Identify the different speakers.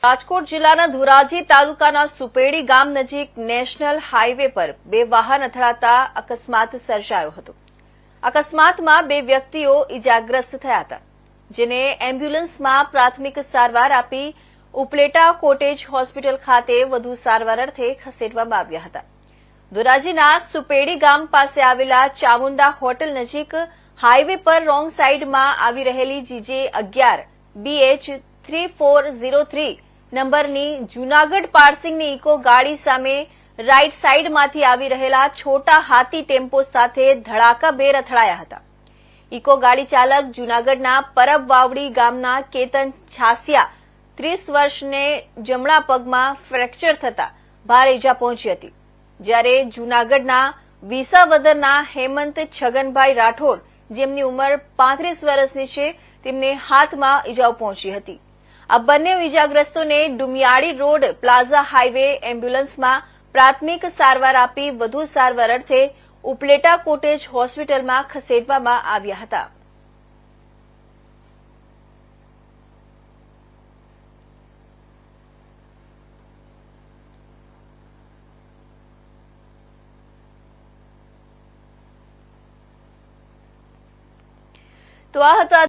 Speaker 1: રાજકોટ જિલ્લાના ધોરાજી તાલુકાના સુપેડી ગામ નજીક નેશનલ હાઈવે પર બે વાહન અથડાતા અકસ્માત સર્જાયો હતો. અકસ્માતમાં બે વ્યક્તિઓ ઇજાગ્રસ્ત થયા હતા, જેને એમ્બ્યુલન્સમાં પ્રાથમિક સારવાર આપી ઉપલેટા કોટેજ હોસ્પિટલ ખાતે વધુ સારવાર અર્થે ખસેડવામાં આવ્યા હતા. ધોરાજીના સુપેડી ગામ પાસે આવેલા ચામુંડા હોટલ નજીક હાઈવે પર રોંગ સાઈડમાં આવી રહેલી GJ11 BH 3403 નંબરની જૂનાગઢ પાર્સિંગની ઇકો ગાડી સામે રાઈટ સાઈડમાંથી આવી રહેલા છોટા હાથી ટેમ્પો સાથે ધડાકાભેર અથડાયા હતા. ઇકો ગાડી ચાલક જૂનાગઢના પરબ વાવડી ગામના કેતન છાસિયા 30 વર્ષને જમણા પગમાં ફ્રેક્ચર થતા ભારે ઇજા પહોંચી હતી, જ્યારે જૂનાગઢના વિસાવદરના હેમંત છગનભાઈ રાઠોડ, જેમની ઉંમર 35 વર્ષની છે, તેમને હાથમાં ઇજાઓ પહોંચી હતી. આ બંને ઇજાગ્રસ્તોને ડુમિયાળી રોડ પ્લાઝા હાઈવે એમ્બ્યુલન્સમાં પ્રાથમિક સારવાર આપી વધુ સારવાર અર્થે ઉપલેટા કોટેજ હોસ્પિટલમાં ખસેડવામાં આવ્યા હતા. તો આ હતા